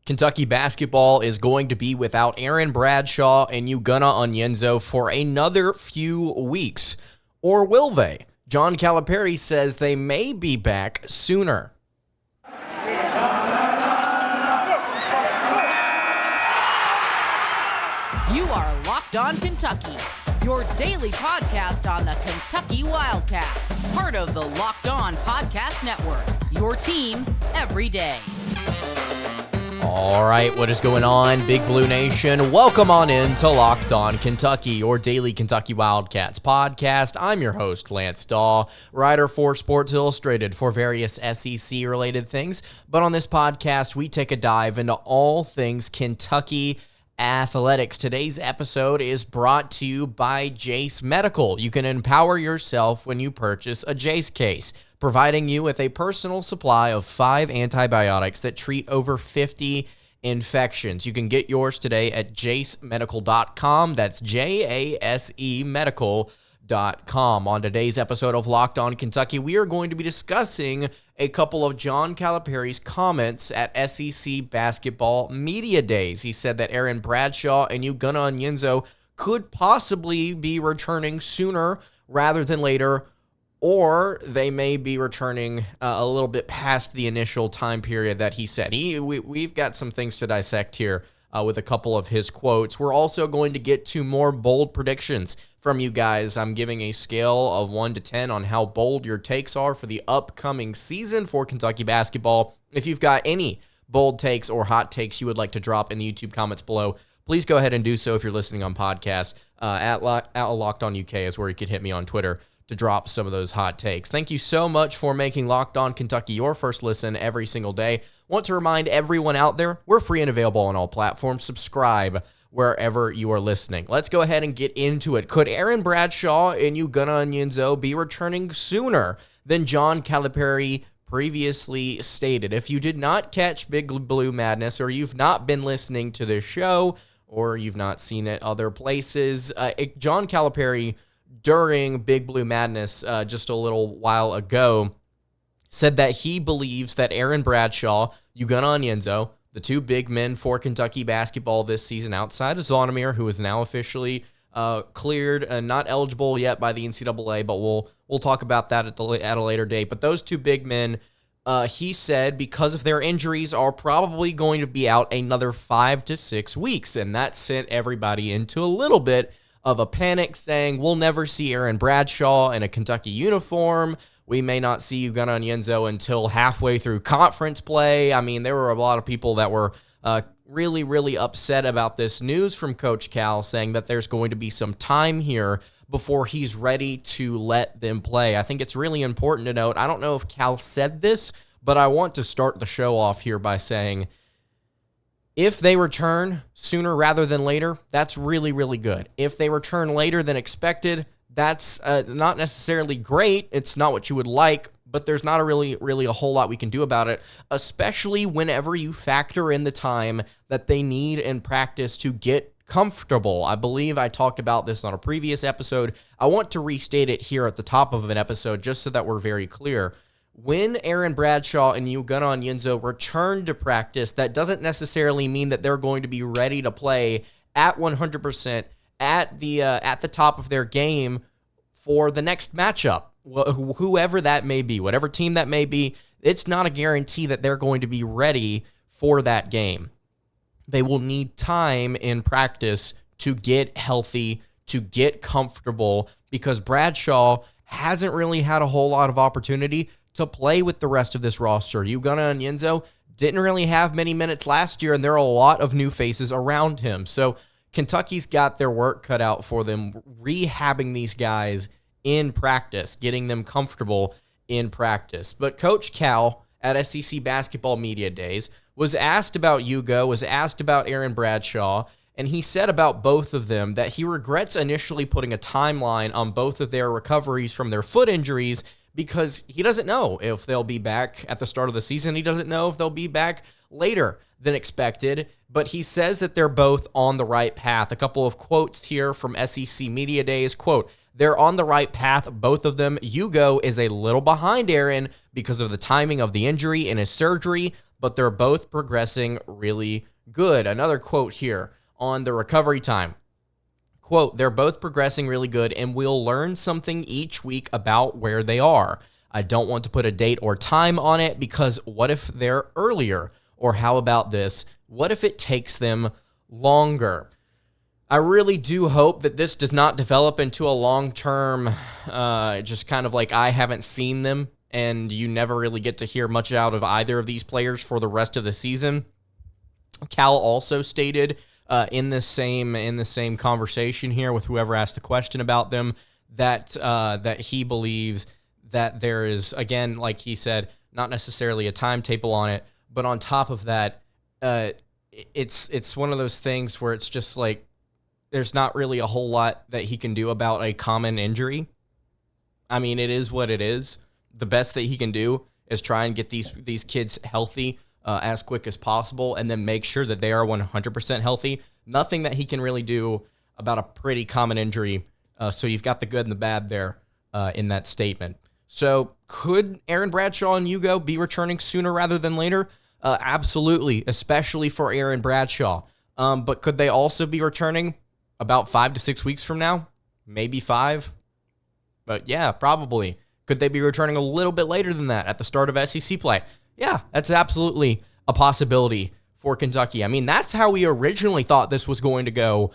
Kentucky basketball is going to be without Aaron Bradshaw and Ugonna Onyenso for another few weeks. Or will they? John Calipari says they may be back sooner. You are Locked On Kentucky, your daily podcast on the Kentucky Wildcats. Part of the Locked On Podcast Network, your team every day. All right, what is going on, Big Blue Nation? Welcome on in to Locked On Kentucky, your daily Kentucky Wildcats podcast. I'm your host, Lance Dawe, writer for Sports Illustrated for various SEC-related things. But on this podcast, we take a dive into all things Kentucky athletics. Today's episode is brought to you by Jace Medical. You can empower yourself when you purchase a Jace case, providing you with a personal supply of 5 antibiotics that treat over 50 infections. You can get yours today at jacemedical.com. That's Jase medical.com. On today's episode of Locked On Kentucky, we are going to be discussing a couple of John Calipari's comments at SEC basketball media days. He said that Aaron Bradshaw and Ugonna Onyenso could possibly be returning sooner rather than later, or they may be returning a little bit past the initial time period that he said. We've got some things to dissect here with a couple of his quotes. We're also going to get to more bold predictions from you guys. I'm giving a scale of 1 to 10 on how bold your takes are for the upcoming season for Kentucky basketball. If you've got any bold takes or hot takes you would like to drop in the YouTube comments below, please go ahead and do so if you're listening on podcast. At Locked On UK is where you can hit me on Twitter to drop some of those hot takes. Thank you so much for making Locked On Kentucky your first listen every single day. Want to remind everyone out there, we're free and available on all platforms. Subscribe wherever you are listening. Let's go ahead and get into it. Could Aaron Bradshaw and Ugonna Onyenso be returning sooner than John Calipari previously stated? If you did not catch Big Blue Madness, or you've not been listening to this show, or you've not seen it other places, John Calipari, during Big Blue Madness just a little while ago, said that he believes that Aaron Bradshaw, Ugonna Onyenso, the two big men for Kentucky basketball this season outside of Zvonimir, who is now officially cleared and not eligible yet by the NCAA, but we'll talk about that at a later date. But those two big men, he said, because of their injuries, are probably going to be out another 5 to 6 weeks, and that sent everybody into a little bit of a panic, saying we'll never see Aaron Bradshaw in a Kentucky uniform. We may not see Ugonna Onyenso until halfway through conference play. I mean, there were a lot of people that were really, really upset about this news from Coach Cal, saying that there's going to be some time here before he's ready to let them play. I think it's really important to note, I don't know if Cal said this, but I want to start the show off here by saying, if they return sooner rather than later, that's really, really good. If they return later than expected, that's not necessarily great. It's not what you would like, but there's not really a whole lot we can do about it, especially whenever you factor in the time that they need in practice to get comfortable. I believe I talked about this on a previous episode. I want to restate it here at the top of an episode just so that we're very clear. When Aaron Bradshaw and Ugonna Onyenso return to practice, that doesn't necessarily mean that they're going to be ready to play at 100% at the top of their game for the next matchup. Whoever that may be, whatever team that may be, it's not a guarantee that they're going to be ready for that game. They will need time in practice to get healthy, to get comfortable, because Bradshaw hasn't really had a whole lot of opportunity to play with the rest of this roster. Ugonna Onyenso didn't really have many minutes last year, and there are a lot of new faces around him. So Kentucky's got their work cut out for them, rehabbing these guys in practice, getting them comfortable in practice. But Coach Cal at SEC basketball media days was asked about Ugo, was asked about Aaron Bradshaw, and he said about both of them that he regrets initially putting a timeline on both of their recoveries from their foot injuries, because he doesn't know if they'll be back at the start of the season. He doesn't know if they'll be back later than expected, but he says that they're both on the right path. A couple of quotes here from SEC media days. Quote, "They're on the right path, both of them. Ugo is a little behind Aaron because of the timing of the injury and his surgery, but they're both progressing really good. Another quote here on the recovery time. Quote, they're both progressing really good, and we'll learn something each week about where they are. I don't want to put a date or time on it because what if they're earlier? Or how about this? What if it takes them longer? I really do hope that this does not develop into a long-term, just kind of like I haven't seen them, and you never really get to hear much out of either of these players for the rest of the season. Cal also stated in the same conversation here with whoever asked the question about them that he believes that there is, again, like he said, not necessarily a timetable on it, but on top of that, it's one of those things where it's just like there's not really a whole lot that he can do about a common injury. I mean, it is what it is. The best that he can do is try and get these kids healthy as quick as possible and then make sure that they are 100% healthy. Nothing that he can really do about a pretty common injury. So you've got the good and the bad there in that statement. So could Aaron Bradshaw and Ugonna be returning sooner rather than later? Absolutely, especially for Aaron Bradshaw. But could they also be returning about 5 to 6 weeks from now? Maybe 5. But yeah, probably. Could they be returning a little bit later than that at the start of SEC play? Yeah, that's absolutely a possibility for Kentucky. I mean, that's how we originally thought this was going to go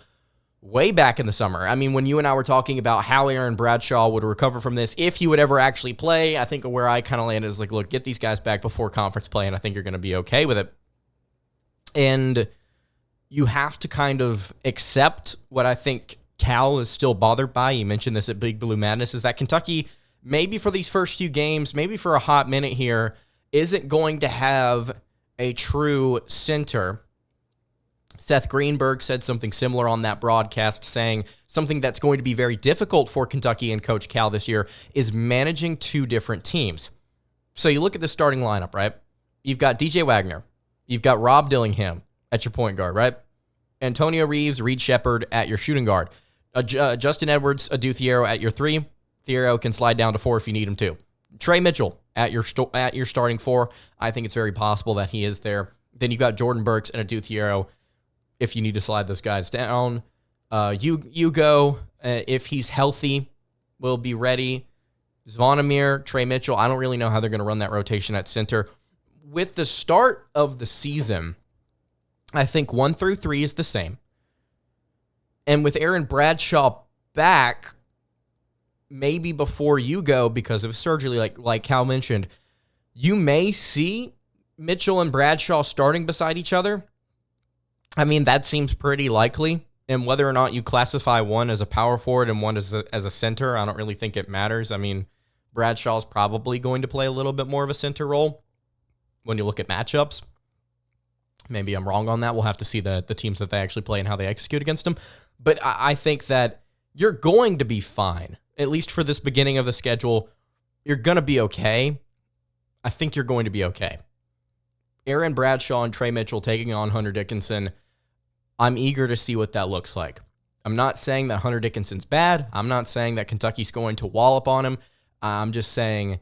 way back in the summer. I mean, when you and I were talking about how Aaron Bradshaw would recover from this, if he would ever actually play, I think where I kind of landed is like, look, get these guys back before conference play, and I think you're going to be okay with it. And you have to kind of accept what I think Cal is still bothered by. You mentioned this at Big Blue Madness, is that Kentucky, maybe for these first few games, maybe for a hot minute here, isn't going to have a true center. Seth Greenberg said something similar on that broadcast, saying something that's going to be very difficult for Kentucky and Coach Cal this year is managing two different teams. So you look at the starting lineup, right? You've got DJ Wagner. You've got Rob Dillingham at your point guard, right? Antonio Reeves, Reed Shepherd at your shooting guard. Justin Edwards, Adu Thiero at your 3. Thiero can slide down to 4 if you need him to. Trey Mitchell at your starting 4. I think it's very possible that he is there. Then you've got Jordan Burks and Adu Thiero if you need to slide those guys down. Ugonna, if he's healthy, will be ready. Zvonimir, Trey Mitchell, I don't really know how they're going to run that rotation at center. With the start of the season, I think 1 through 3 is the same. And with Aaron Bradshaw back, maybe before Ugonna, because of surgery, like Cal mentioned, you may see Mitchell and Bradshaw starting beside each other. I mean, that seems pretty likely. And whether or not you classify one as a power forward and one as a center, I don't really think it matters. I mean, Bradshaw's probably going to play a little bit more of a center role when you look at matchups. Maybe I'm wrong on that. We'll have to see the teams that they actually play and how they execute against them. But I think that you're going to be fine, at least for this beginning of the schedule. You're going to be okay. I think you're going to be okay. Aaron Bradshaw and Trey Mitchell taking on Hunter Dickinson, I'm eager to see what that looks like. I'm not saying that Hunter Dickinson's bad. I'm not saying that Kentucky's going to wallop on him. I'm just saying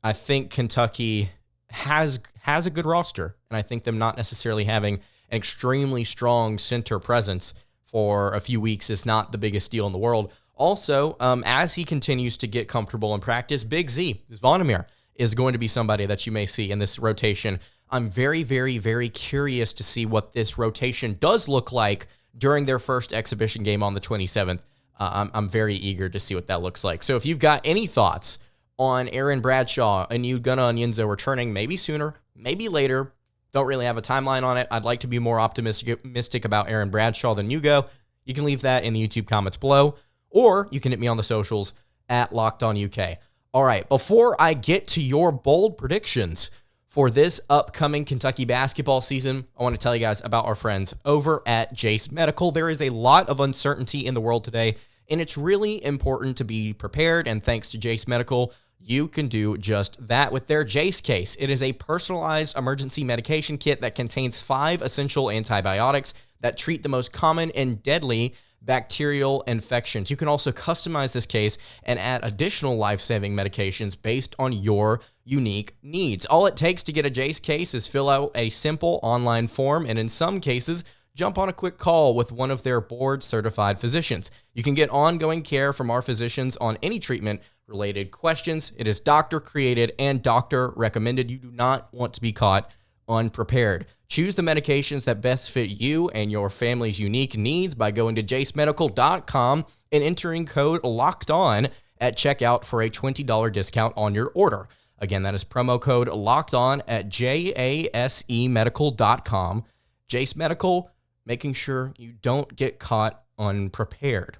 I think Kentucky has a good roster, and I think them not necessarily having an extremely strong center presence for a few weeks is not the biggest deal in the world. Also, as he continues to get comfortable in practice, Big Z, Zvonimir, is going to be somebody that you may see in this rotation. I'm very, very, very curious to see what this rotation does look like during their first exhibition game on the 27th. I'm very eager to see what that looks like. So if you've got any thoughts on Aaron Bradshaw and Ugonna and Onyenso returning, maybe sooner, maybe later, don't really have a timeline on it. I'd like to be more optimistic about Aaron Bradshaw than Ugonna. You can leave that in the YouTube comments below, or you can hit me on the socials at LockedOnUK. All right, before I get to your bold predictions for this upcoming Kentucky basketball season, I want to tell you guys about our friends over at Jace Medical. There is a lot of uncertainty in the world today, and it's really important to be prepared, and thanks to Jace Medical, you can do just that with their Jace case. It is a personalized emergency medication kit that contains 5 essential antibiotics that treat the most common and deadly bacterial infections. You can also customize this case and add additional life-saving medications based on your unique needs. All it takes to get a Jace case is fill out a simple online form, and in some cases, jump on a quick call with one of their board-certified physicians. You can get ongoing care from our physicians on any treatment-related questions. It is doctor-created and doctor-recommended. You do not want to be caught unprepared. Choose the medications that best fit you and your family's unique needs by going to jacemedical.com and entering code LOCKEDON at checkout for a $20 discount on your order. Again, that is promo code LOCKEDON at jasemedical.com. Jace Medical, making sure you don't get caught unprepared.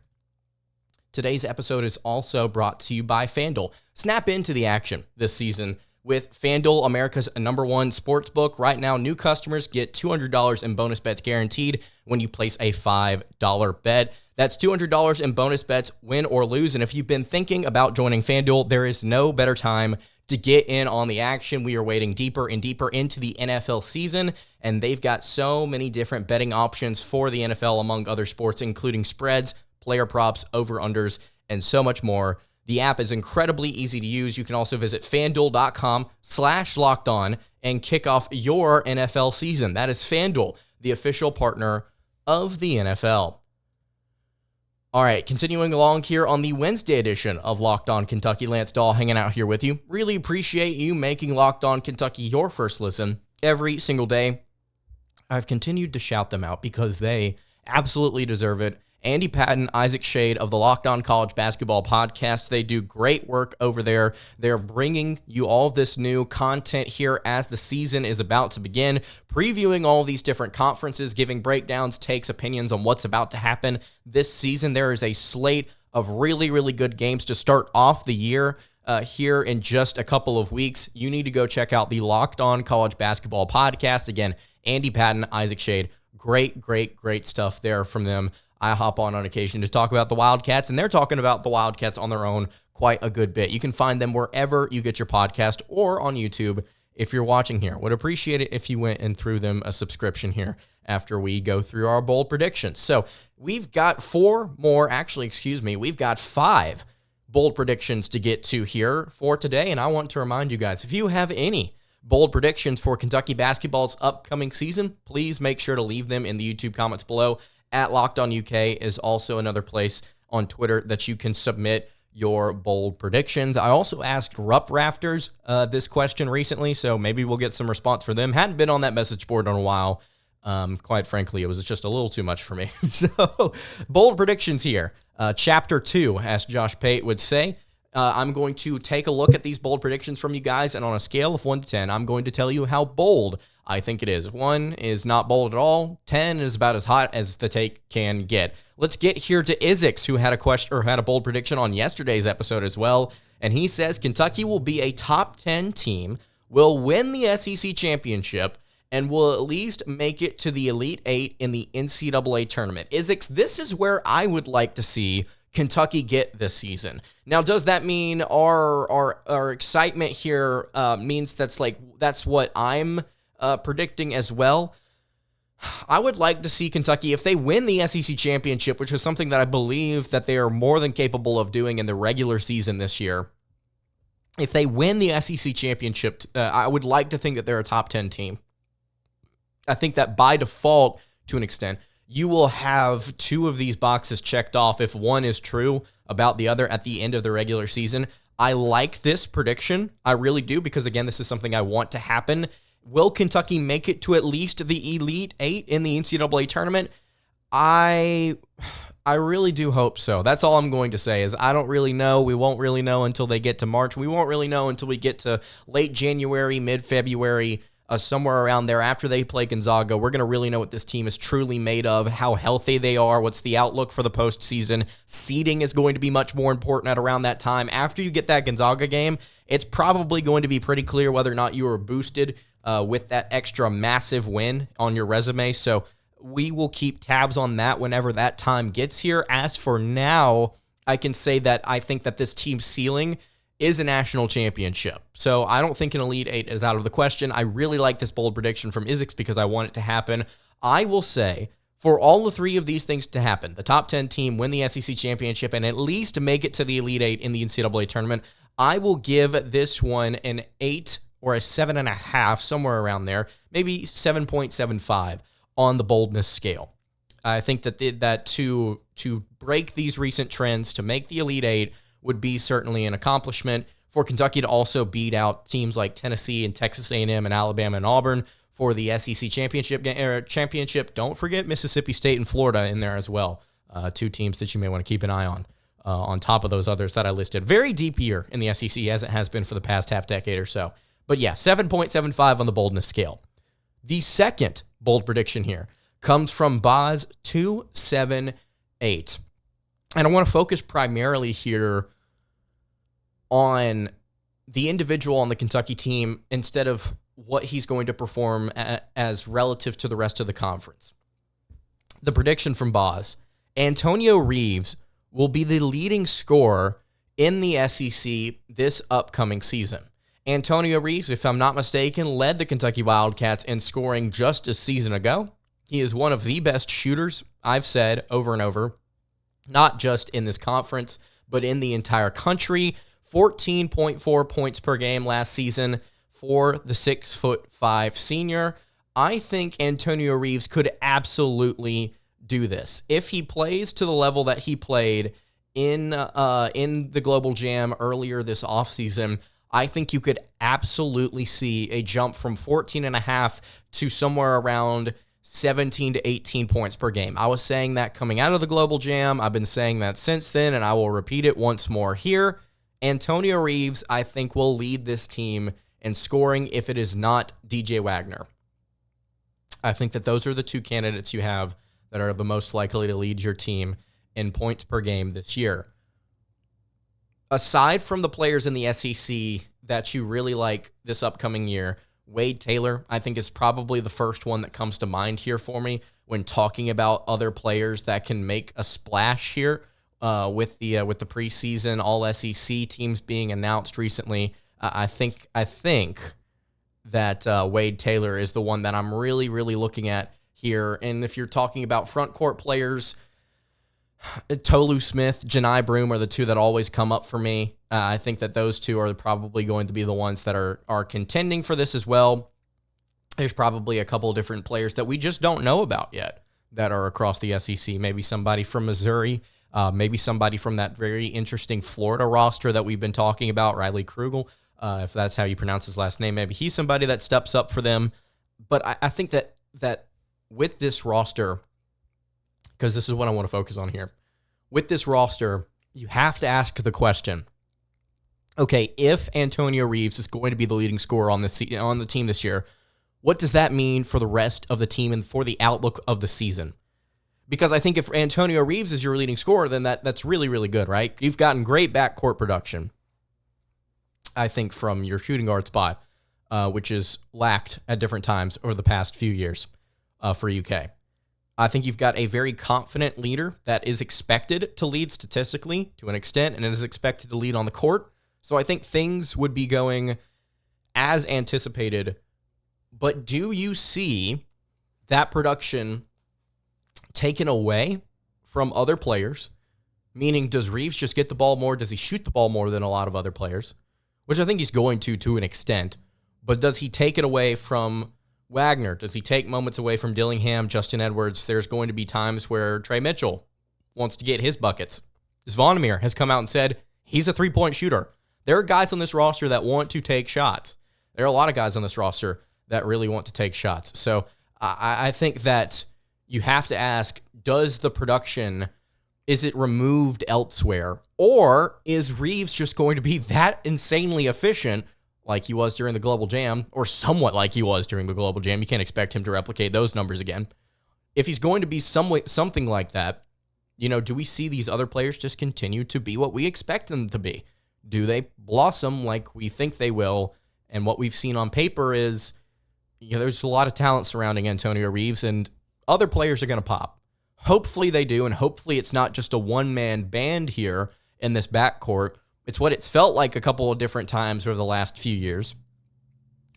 Today's episode is also brought to you by FanDuel. Snap into the action this season with FanDuel, America's #1 sportsbook. Right now, new customers get $200 in bonus bets guaranteed when you place a $5 bet. That's $200 in bonus bets, win or lose. And if you've been thinking about joining FanDuel, there is no better time to get in on the action. We are wading deeper and deeper into the NFL season, and they've got so many different betting options for the NFL, among other sports, including spreads, player props, over-unders, and so much more. The app is incredibly easy to use. You can also visit FanDuel.com/lockedon and kick off your NFL season. That is FanDuel, the official partner of the NFL. All right, continuing along here on the Wednesday edition of Locked On Kentucky. Lance Dawe hanging out here with you. Really appreciate you making Locked On Kentucky your first listen every single day. I've continued to shout them out because they absolutely deserve it. Andy Patton, Ivisic Shade of the Locked On College Basketball Podcast. They do great work over there. They're bringing you all this new content here as the season is about to begin, previewing all these different conferences, giving breakdowns, takes, opinions on what's about to happen this season. There is a slate of really, really good games to start off the year here in just a couple of weeks. You need to go check out the Locked On College Basketball Podcast. Again, Andy Patton, Ivisic Shade. Great, great, great stuff there from them. I hop on occasion to talk about the Wildcats, and they're talking about the Wildcats on their own quite a good bit. You can find them wherever you get your podcast or on YouTube if you're watching here. Would appreciate it if you went and threw them a subscription here after we go through our bold predictions. So we've got we've got 5 bold predictions to get to here for today, and I want to remind you guys, if you have any bold predictions for Kentucky basketball's upcoming season, please make sure to leave them in the YouTube comments below. At Locked On UK is also another place on Twitter that you can submit your bold predictions. I also asked Rupp Rafters this question recently, so maybe we'll get some response for them. Hadn't been on that message board in a while. Quite frankly, it was just a little too much for me. So, bold predictions here. Chapter 2, as Josh Pate would say. I'm going to take a look at these bold predictions from you guys, and on a scale of 1 to 10, I'm going to tell you how bold I think it is. 1 is not bold at all. 10 is about as hot as the take can get. Let's get here to Ivisic, who had a question or had a bold prediction on yesterday's episode as well, and he says Kentucky will be a top 10 team, will win the SEC championship, and will at least make it to the Elite 8 in the NCAA tournament. Ivisic, this is where I would like to see Kentucky get this season. Now, does that mean our excitement here means that's what I'm predicting as well? I would like to see Kentucky, if they win the SEC championship, which is something that I believe that they are more than capable of doing in the regular season this year. If they win the SEC championship, I would like to think that they're a top 10 team. I think that by default, to an extent, you will have 2 of these boxes checked off if one is true about the other at the end of the regular season. I like this prediction. I really do, because, again, this is something I want to happen. Will Kentucky make it to at least the Elite 8 in the NCAA tournament? I really do hope so. That's all I'm going to say is I don't really know. We won't really know until they get to March. We won't really know until we get to late January, mid-February, somewhere around there after they play Gonzaga. We're going to really know what this team is truly made of, how healthy they are, what's the outlook for the postseason. Seeding is going to be much more important at around that time. After you get that Gonzaga game, it's probably going to be pretty clear whether or not you were boosted with that extra massive win on your resume. So we will keep tabs on that whenever that time gets here. As for now, I can say that I think that this team's ceiling is a national championship. So I don't think an Elite 8 is out of the question. I really like this bold prediction from Ivisic because I want it to happen. I will say, for all the 3 of these things to happen, the top 10 team win the SEC championship and at least make it to the Elite 8 in the NCAA tournament, I will give this one an 8 or a 7.5, somewhere around there, maybe 7.75 on the boldness scale. I think that to break these recent trends, to make the Elite Eight, would be certainly an accomplishment. For Kentucky to also beat out teams like Tennessee and Texas A&M and Alabama and Auburn for the SEC championship. Don't forget Mississippi State and Florida in there as well. Two teams that you may want to keep an eye on top of those others that I listed. Very deep year in the SEC, as it has been for the past half decade or so. But yeah, 7.75 on the boldness scale. The second bold prediction here comes from Boz278. And I want to focus primarily here on the individual on the Kentucky team instead of what he's going to perform as relative to the rest of the conference. The prediction from Boz: Antonio Reeves will be the leading scorer in the SEC this upcoming season. Antonio Reeves, if I'm not mistaken, led the Kentucky Wildcats in scoring just a season ago. He is one of the best shooters, I've said over and over, not just in this conference, but in the entire country. 14.4 points per game last season for the 6'5" senior. I think Antonio Reeves could absolutely do this. If he plays to the level that he played in the Global Jam earlier this offseason, I think you could absolutely see a jump from 14.5 to somewhere around 17 to 18 points per game. I was saying that coming out of the Global Jam. I've been saying that since then, and I will repeat it once more here. Antonio Reeves, I think, will lead this team in scoring if it is not DJ Wagner. I think that those are the two candidates you have that are the most likely to lead your team in points per game this year. Aside from the players in the SEC that you really like this upcoming year, Wade Taylor, I think, is probably the first one that comes to mind here for me when talking about other players that can make a splash here with the preseason All SEC teams being announced recently. I think that Wade Taylor is the one that I'm really, really looking at here. And if you're talking about front court players, Tolu Smith, Janai Broom are the two that always come up for me. I think that those two are probably going to be the ones that are contending for this as well. There's probably a couple of different players that we just don't know about yet that are across the SEC. Maybe somebody from Missouri, maybe somebody from that very interesting Florida roster that we've been talking about, Riley Krugel, if that's how you pronounce his last name. Maybe he's somebody that steps up for them. But I think that with this roster, because this is what I want to focus on here, with this roster, you have to ask the question, okay, if Antonio Reeves is going to be the leading scorer on the team this year, what does that mean for the rest of the team and for the outlook of the season? Because I think if Antonio Reeves is your leading scorer, then that's really, really good, right? You've gotten great backcourt production, I think, from your shooting guard spot, which is lacked at different times over the past few years for UK. I think you've got a very confident leader that is expected to lead statistically to an extent and is expected to lead on the court. So I think things would be going as anticipated. But do you see that production taken away from other players? Meaning, does Reeves just get the ball more? Does he shoot the ball more than a lot of other players? Which I think he's going to an extent. But does he take it away from Wagner? Does he take moments away from Dillingham, Justin Edwards? There's going to be times where Trey Mitchell wants to get his buckets. Zvonimir has come out and said he's a three-point shooter. There are guys on this roster that want to take shots. There are a lot of guys on this roster that really want to take shots. So I think that you have to ask, does the production, is it removed elsewhere? Or is Reeves just going to be that insanely efficient like he was during the Global Jam, or somewhat like he was during the Global Jam? You can't expect him to replicate those numbers again. If he's going to be something like that, do we see these other players just continue to be what we expect them to be? Do they blossom like we think they will? And what we've seen on paper is, there's a lot of talent surrounding Antonio Reeves, and other players are going to pop. Hopefully they do, and hopefully it's not just a one-man band here in this backcourt. It's what it's felt like a couple of different times over the last few years.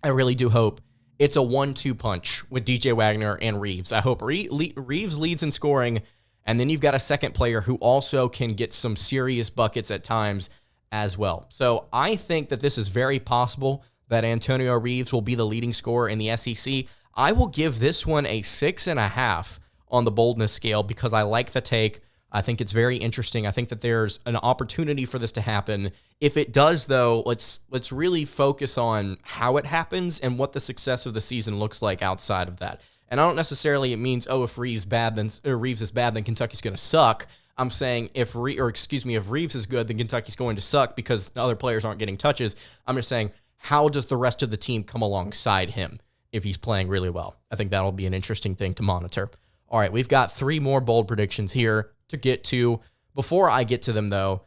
I really do hope it's a 1-2 punch with DJ Wagner and Reeves. I hope Reeves leads in scoring, and then you've got a second player who also can get some serious buckets at times as well. So I think that this is very possible that Antonio Reeves will be the leading scorer in the SEC. I will give this one a 6.5 on the boldness scale because I like the take. I think it's very interesting. I think that there's an opportunity for this to happen. If it does, though, let's really focus on how it happens and what the success of the season looks like outside of that. And I don't necessarily it means if Reeves is bad, then Kentucky's going to suck. I'm saying if Reeves is good, then Kentucky's going to suck because the other players aren't getting touches. I'm just saying, how does the rest of the team come alongside him if he's playing really well? I think that'll be an interesting thing to monitor. All right, we've got 3 more bold predictions here to get to. Before I get to them, though,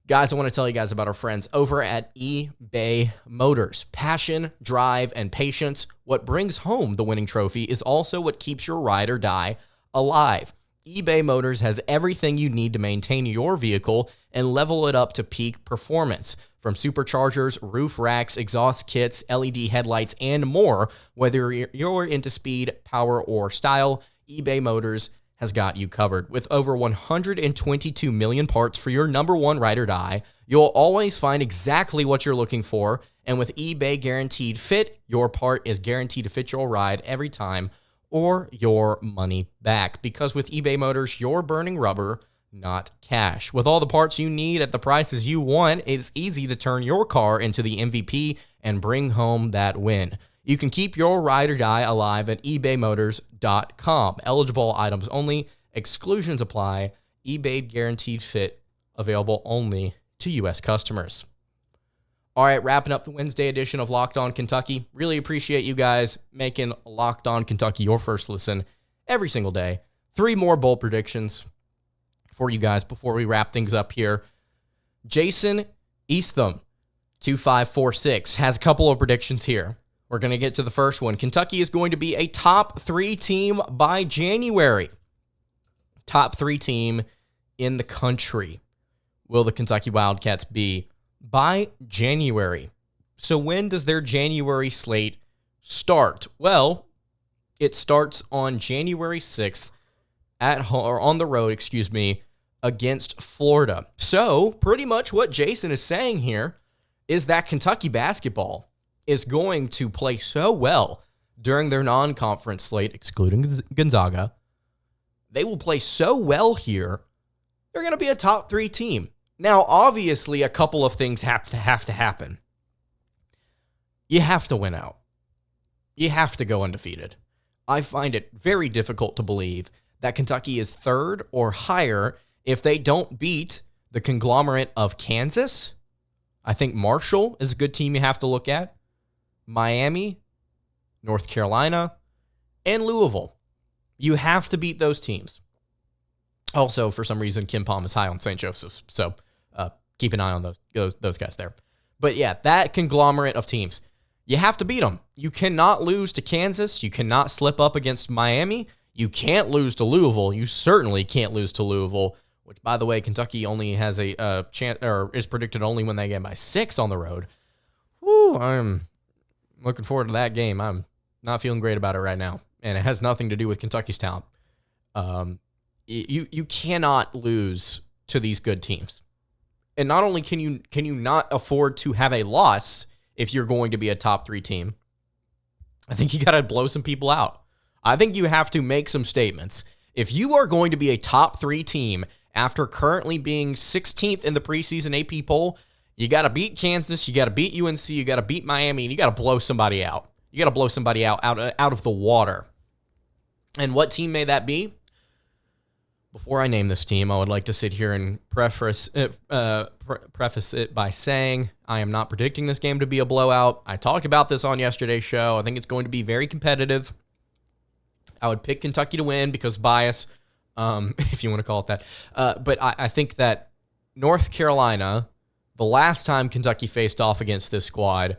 guys, I want to tell you guys about our friends over at eBay Motors. Passion, drive, and patience. What brings home the winning trophy is also what keeps your ride or die alive. eBay Motors has everything you need to maintain your vehicle and level it up to peak performance. From superchargers, roof racks, exhaust kits, LED headlights, and more, whether you're into speed, power, or style, eBay Motors has got you covered. With over 122 million parts for your number one ride or die, you'll always find exactly what you're looking for. And with eBay Guaranteed Fit, your part is guaranteed to fit your ride every time or your money back. Because with eBay Motors, you're burning rubber, not cash. With all the parts you need at the prices you want, it's easy to turn your car into the MVP and bring home that win. You can keep your ride or die alive at ebaymotors.com. Eligible items only. Exclusions apply. eBay Guaranteed Fit. Available only to U.S. customers. All right, wrapping up the Wednesday edition of Locked On Kentucky. Really appreciate you guys making Locked On Kentucky your first listen every single day. 3 more bold predictions for you guys before we wrap things up here. Jason Eastham, 2546, has a couple of predictions here. We're going to get to the first one. Kentucky is going to be a top 3 team by January. Top 3 team in the country. Will the Kentucky Wildcats be by January? So when does their January slate start? Well, it starts on January 6th at home, or on the road, against Florida. So pretty much what Jason is saying here is that Kentucky basketball is going to play so well during their non-conference slate, excluding Gonzaga. They will play so well here, they're going to be a top 3 team. Now, obviously, a couple of things have to happen. You have to win out. You have to go undefeated. I find it very difficult to believe that Kentucky is 3rd or higher if they don't beat the conglomerate of Kansas. I think Marshall is a good team you have to look at. Miami, North Carolina, and Louisville. You have to beat those teams. Also, for some reason, Kim Palm is high on St. Joseph's, so keep an eye on those guys there. But yeah, that conglomerate of teams, you have to beat them. You cannot lose to Kansas. You cannot slip up against Miami. You can't lose to Louisville. You certainly can't lose to Louisville, which, by the way, Kentucky only has a chance, or is predicted only when they get by 6 on the road. Woo, I'm looking forward to that game. I'm not feeling great about it right now, and it has nothing to do with Kentucky's talent. You cannot lose to these good teams, and not only can you not afford to have a loss if you're going to be a top 3 team. I think you got to blow some people out. I think you have to make some statements. If you are going to be a top 3 team after currently being 16th in the preseason AP poll, you got to beat Kansas, you got to beat UNC, you got to beat Miami, and you got to blow somebody out. You got to blow somebody out of the water. And what team may that be? Before I name this team, I would like to sit here and preface it by saying I am not predicting this game to be a blowout. I talked about this on yesterday's show. I think it's going to be very competitive. I would pick Kentucky to win because bias, if you want to call it that. But I think that North Carolina, the last time Kentucky faced off against this squad,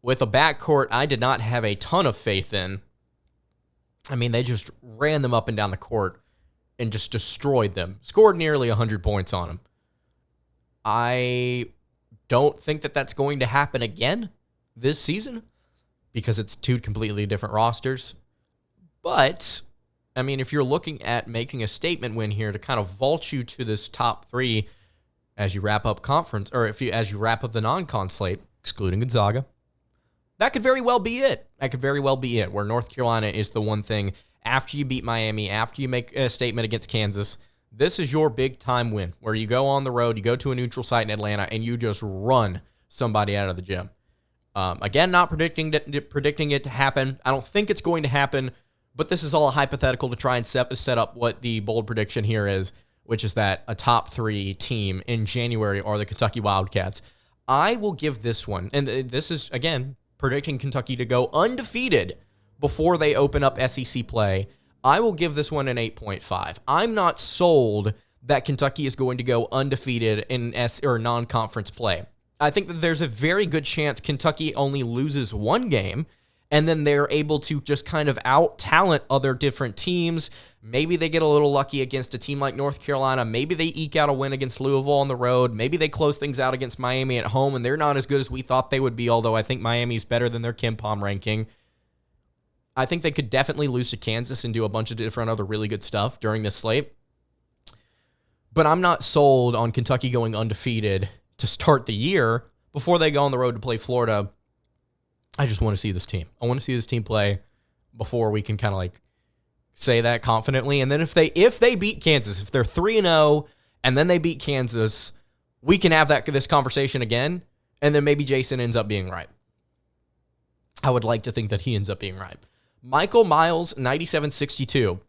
with a backcourt I did not have a ton of faith in. I mean, they just ran them up and down the court and just destroyed them. Scored nearly 100 points on them. I don't think that that's going to happen again this season because it's 2 completely different rosters. But, I mean, if you're looking at making a statement win here to kind of vault you to this top 3, as you wrap up conference, or as you wrap up the non-con slate, excluding Gonzaga, that could very well be it. Where North Carolina is the one thing after you beat Miami, after you make a statement against Kansas. This is your big time win where you go on the road, you go to a neutral site in Atlanta, and you just run somebody out of the gym. Again, not predicting it to happen. I don't think it's going to happen, but this is all a hypothetical to try and set up what the bold prediction here is, which is that a top 3 team in January are the Kentucky Wildcats. I will give this one, and this is, again, predicting Kentucky to go undefeated before they open up SEC play. I will give this one an 8.5. I'm not sold that Kentucky is going to go undefeated in non-conference play. I think that there's a very good chance Kentucky only loses one game, and then they're able to just kind of out-talent other different teams. Maybe they get a little lucky against a team like North Carolina. Maybe they eke out a win against Louisville on the road. Maybe they close things out against Miami at home, and they're not as good as we thought they would be, although I think Miami's better than their KenPom ranking. I think they could definitely lose to Kansas and do a bunch of different other really good stuff during this slate. But I'm not sold on Kentucky going undefeated to start the year before they go on the road to play Florida. I just want to see this team. I want to see this team play before we can kind of like say that confidently. And then if they beat Kansas, if they're 3-0 and then they beat Kansas, we can have this conversation again, and then maybe Jason ends up being right. I would like to think that he ends up being right. Michael Miles, 9762.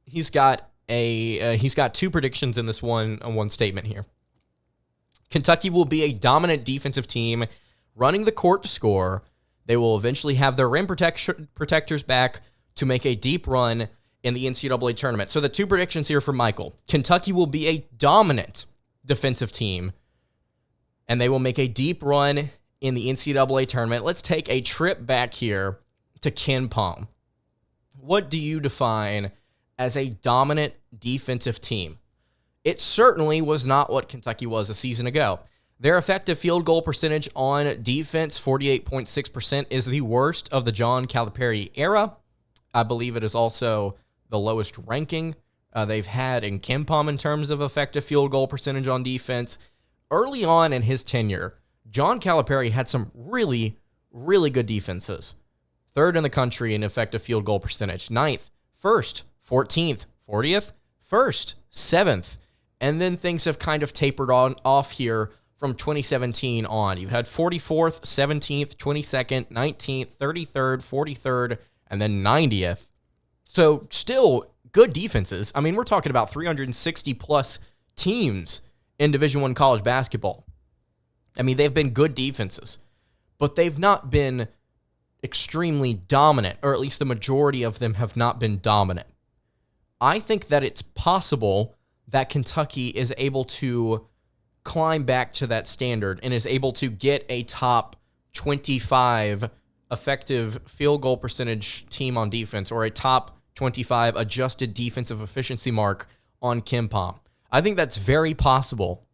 He's got 2 predictions in this one statement here. Kentucky will be a dominant defensive team, running the court to score. They will eventually have their rim protectors back to make a deep run in the NCAA tournament. So the 2 predictions here from Michael. Kentucky will be a dominant defensive team, and they will make a deep run in the NCAA tournament. Let's take a trip back here to KenPom. What do you define as a dominant defensive team? It certainly was not what Kentucky was a season ago. Their effective field goal percentage on defense, 48.6%, is the worst of the John Calipari era. I believe it is also the lowest ranking they've had in KenPom in terms of effective field goal percentage on defense. Early on in his tenure, John Calipari had some really, really good defenses. 3rd in the country in effective field goal percentage. 9th, 1st, 14th, 40th, 1st, 7th. And then things have kind of tapered off here from 2017 on. You've had 44th, 17th, 22nd, 19th, 33rd, 43rd, and then 90th. So still good defenses. I mean, we're talking about 360-plus teams in Division I college basketball. I mean, they've been good defenses, but they've not been extremely dominant, or at least the majority of them have not been dominant. I think that it's possible that Kentucky is able to climb back to that standard and is able to get a top 25 effective field goal percentage team on defense, or a top 25 adjusted defensive efficiency mark on KenPom. I think that's very possible.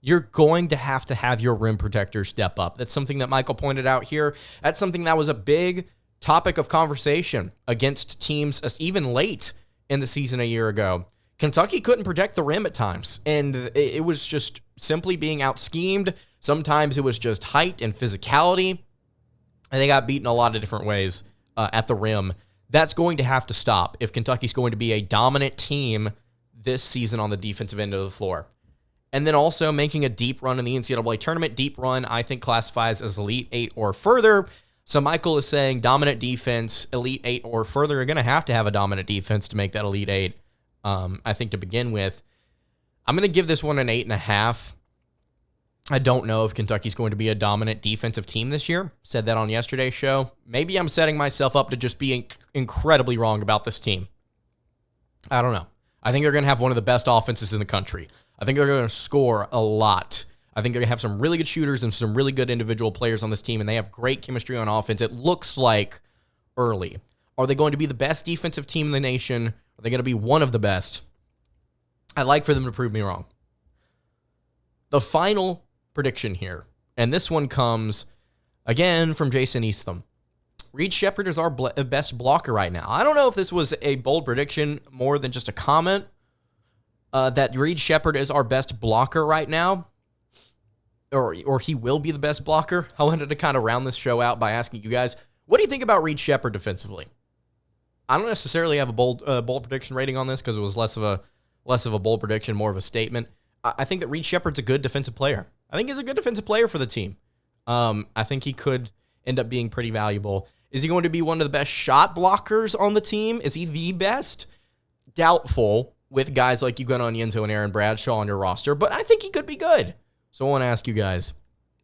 You're going to have your rim protectors step up. That's something that Michael pointed out here. That's something that was a big topic of conversation against teams even late in the season a year ago. Kentucky couldn't protect the rim at times, and it was just simply being out-schemed. Sometimes it was just height and physicality, and they got beaten a lot of different ways at the rim. That's going to have to stop if Kentucky's going to be a dominant team this season on the defensive end of the floor. And then also making a deep run in the NCAA tournament. Deep run, I think, classifies as Elite 8 or further. So Michael is saying dominant defense, Elite 8 or further. You're going to have a dominant defense to make that Elite 8, I think, to begin with. I'm going to give this one an 8.5. I don't know if Kentucky's going to be a dominant defensive team this year. Said that on yesterday's show. Maybe I'm setting myself up to just be incredibly wrong about this team. I don't know. I think they're going to have one of the best offenses in the country. I think they're going to score a lot. I think they're going to have some really good shooters and some really good individual players on this team, and they have great chemistry on offense. It looks like early. Are they going to be the best defensive team in the nation? Are they going to be one of the best? I'd like for them to prove me wrong. The final prediction here, and this one comes, again, from Jason Eastham. Reed Sheppard is our best blocker right now. I don't know if this was a bold prediction more than just a comment, that Reed Sheppard is our best blocker right now, or he will be the best blocker. I wanted to kind of round this show out by asking you guys, what do you think about Reed Sheppard defensively? I don't necessarily have a bold prediction rating on this because it was less of a bold prediction, more of a statement. I think that Reed Sheppard's a good defensive player. I think he's a good defensive player for the team. I think he could end up being pretty valuable. Is he going to be one of the best shot blockers on the team? Is he the best? Doubtful with guys like Ugonna, Onyenso, and Aaron Bradshaw on your roster, but I think he could be good. So I want to ask you guys,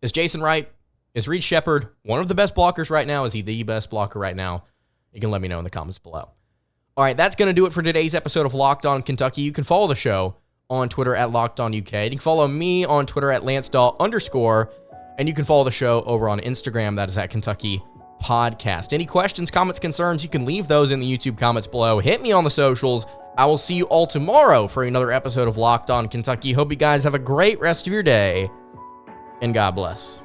is Jason right? Is Reed Sheppard one of the best blockers right now? Is he the best blocker right now? You can let me know in the comments below. All right, that's going to do it for today's episode of Locked On Kentucky. You can follow the show on Twitter at LockedOnUK. You can follow me on Twitter at LanceDawe_, and you can follow the show over on Instagram. That is at Kentucky Podcast. Any questions, comments, concerns, you can leave those in the YouTube comments below. Hit me on the socials. I will see you all tomorrow for another episode of Locked On Kentucky. Hope you guys have a great rest of your day, and God bless.